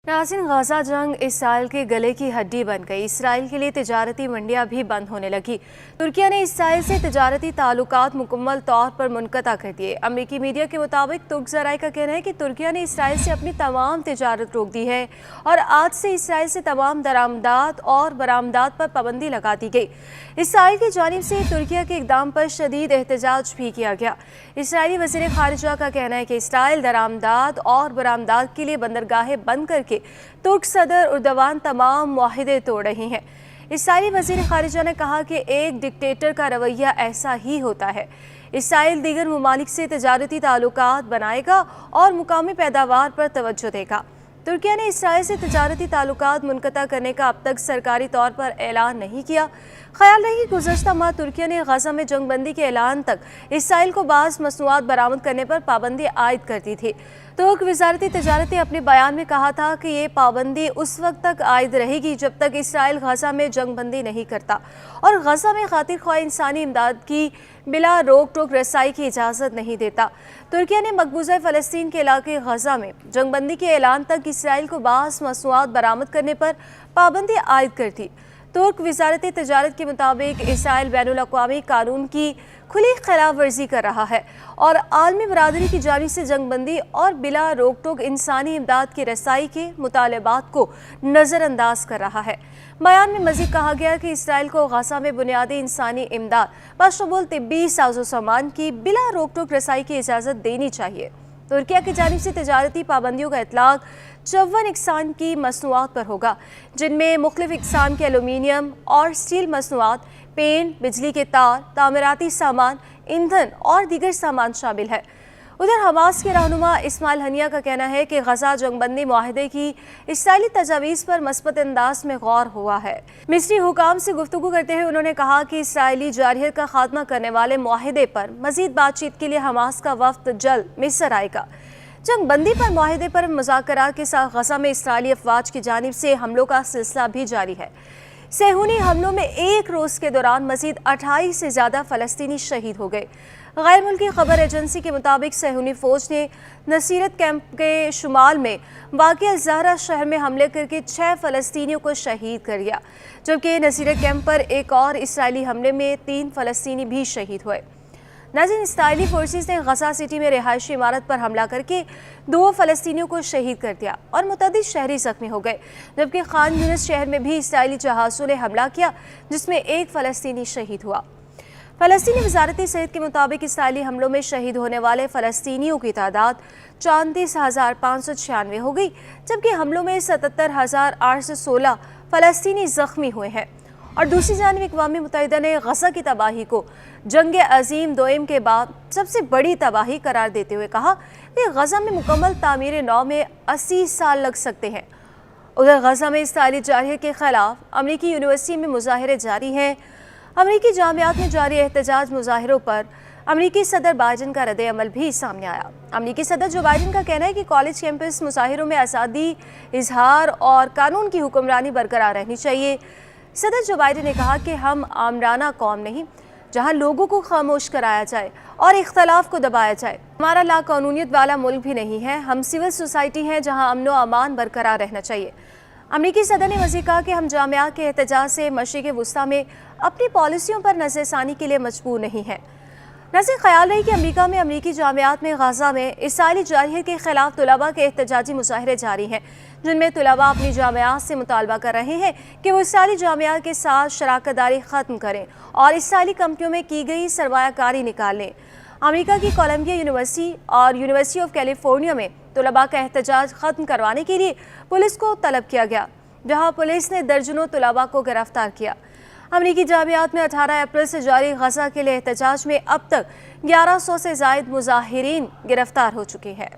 नाज़रीन, गाजा जंग इस साल के गले की हड्डी बन गई। इसराइल के लिए तिजारती मंडियां भी बंद होने लगी। तुर्की ने इसराइल से तिजारती ताल्लुकात मुकम्मल तौर पर मुनक़ता कर दिए। अमरीकी मीडिया के मुताबिक तुर्क ज़राए का कहना है कि तुर्की ने इसराइल से अपनी तमाम तिजारत रोक दी है और आज से इसराइल से तमाम दरामदात और बरामदात पर पाबंदी लगा दी गई। इसराइल की जानिब से तुर्की के इक़दाम पर शदीद एहतजाज भी किया गया। इसराइली वज़ीर ख़ारिजा का कहना है कि इसराइल दरामदात और बरामदात के लिए बंदरगाहें बंद करके तुर्क सदर उर्दवान तमाम मुआहिदे तोड़ रही हैं। इसराइली वज़ीर ख़ारिजा ने कहा कि एक डिक्टेटर का रवैया ऐसा ही होता है। इसराइल दीगर ममालिक से तिजारती ताल्लुकात बनाएगा और मुकामी पैदावार पर तवज्जो देगा। तुर्की ने इसराइल से तिजारती ताल्लुकात मुनक़ता करने का अब तक सरकारी तौर पर ऐलान नहीं किया। ख्याल रहे कि गुज़श्ता माह तुर्की ने गाज़ा में जंगबंदी के ऐलान तक इसराइल को बाज़ मसनूआत बरामद करने पर पाबंदी आयद कर दी थी। तुर्क वज़ारती तिजारत ने अपने बयान में कहा था कि ये पाबंदी उस वक्त तक आयद रहेगी जब तक इसराइल गाज़ा में जंगबंदी नहीं करता और गाज़ा में खातिर ख्वाह इंसानी इमदाद की बिला रोक टोक रसाई की इजाज़त नहीं देता। तुर्की ने मकबूजा फ़लस्तीन के इलाके गाज़ा में जंगबंदी के ऐलान तक इसराइल को बाज़ मसनूआत बरामद करने पर पाबंदी आयद कर दी। तुर्क वज़ारती तिजारत के मुताबिक इसराइल बैनुल अक़वामी कानून की खुली खिलाफ वर्जी कर रहा है और आलमी बरादरी की जानिब से जंगबंदी और बिला रोक टोक इंसानी इमदाद की रसाई के मुतालबात को नज़रअंदाज कर रहा है। बयान में मज़ीद कहा गया कि इसराइल को गाज़ा में बुनियादी इंसानी इमदाद बशमूल तिब्बी साजो सामान की बिला रोक टोक रसाई की इजाज़त देनी चाहिए। तुर्की की जानिब से तिजारती पाबंदियों का इतलाक़ 54 इक़साम की मसनूआत पर होगा, जिनमें मुख्तलिफ़ इक़साम के एलुमिनियम और स्टील मसनूआत, पेंट, बिजली के तार, तामीराती सामान, ईंधन और दीगर सामान शामिल है। उधर हमास के रहनुमा इस्माइल हनिया का कहना है कि गाज़ा जंगबंदी मुआहिदे की इसराइली तजावीज़ पर मस्बत अंदाज में गौर हुआ है। मिस्री हुकाम से गुफ्तगू करते हुए उन्होंने कहा कि इसराइली जारहियत का खात्मा करने वाले मुआहिदे पर मज़ीद बातचीत के लिए हमास का वफ़द जल्द मिस्र आएगा। जंगबंदी पर मुआहिदे पर मुज़ाकरात के साथ गाज़ा में इसराइली अफवाज की जानिब से हमलों का सिलसिला भी जारी है। सेहूनी हमलों में एक रोज़ के दौरान मज़ीद 28 से ज़्यादा फ़लस्तीनी शहीद हो गए। गैर मुल्की खबर एजेंसी के मुताबिक सेहूनी फ़ौज ने नसीरत कैंप के शुमाल में वाक़िअ ज़हरा शहर में हमले करके 6 फ़लस्तीनियों को शहीद कर दिया, जबकि नसीरत कैंप पर एक और इसराइली हमले में 3 फ़लस्तीनी भी शहीद हुए। नाज़रीन, इसराइली फोर्सेस ने गाज़ा सिटी में रिहायशी इमारत पर हमला करके 2 फ़लस्तीनियों को शहीद कर दिया और मुतअद्दिद शहरी ज़ख्मी हो गए, जबकि खान यूनिस शहर में भी इसराइली जहाज़ों ने हमला किया जिसमें एक फ़लस्तीनी शहीद हुआ। फ़लस्तीनी वज़ारती सेहत के मुताबिक इसराइली हमलों में शहीद होने वाले फ़लस्तीनियों की तादाद 34,596 हो गई, जबकि हमलों में 77,816 फ़लस्तीनी ज़ख्मी हुए हैं। और दूसरी जानिब अक़वाम मुत्तहिदा ने गाज़ा की तबाही को जंग अज़ीम दोयम के बाद सबसे बड़ी तबाही करार देते हुए कहा कि गाज़ा में मुकम्मल तामीर नौ में 80 साल लग सकते हैं। उधर गाज़ा में इसराइली जारहियत के ख़िलाफ़ अमरीकी यूनिवर्सिटी में मुज़ाहरे जारी हैं। अमरीकी जामियात में जारी एहतजाज मुज़ाहरों पर अमरीकी सदर बाइडन का रद्द अमल भी सामने आया। अमरीकी सदर जो बाइडन का कहना है कि कॉलेज कैंपस मुज़ाहिरों में आज़ादी, इजहार और कानून की हुक्मरानी बरकरार रहनी चाहिए। सदर जो बाइडन ने कहा कि हम आमराना कौम नहीं जहां लोगों को खामोश कराया जाए और इख्तलाफ को दबाया जाए। हमारा लाकानूनियत वाला मुल्क भी नहीं है, हम सिविल सोसाइटी हैं जहां अमन व अमान बरकरार रहना चाहिए। अमरीकी सदर ने मज़ीद कहा कि हम जामिया के एहतजाज से मशरिक़ वुस्ता में अपनी पॉलिसियों पर नज़रसानी के लिए मजबूर नहीं है। नाज़रीन, ख्याल रही कि अमरीका में अमरीकी जामियात में गाज़ा में इसराइली जारहियत के ख़िलाफ़ तुलबा के एहतजाजी मुज़ाहरे जारी हैं, जिनमें तुलबा अपनी जामियात से मुतालबा कर रहे हैं कि वो इसराइली जामियात के साथ शराकत दारी ख़त्म करें और इसराइली कंपनियों में की गई सरमायाकारी निकाल लें। अमरीका की कोलंबिया यूनिवर्सिटी और यूनिवर्सिटी ऑफ कैलिफोर्निया में तुलबा का एहतजाज ख़त्म करवाने के लिए पुलिस को तलब किया गया, जहाँ पुलिस ने दर्जनों तुलबा को गिरफ्तार किया। अमरीकी जामियात में 18 अप्रैल से जारी गाज़ा के लिए एहतजाज में अब तक 1100 से ज़ायद मुज़ाहिरीन गिरफ्तार हो चुके हैं।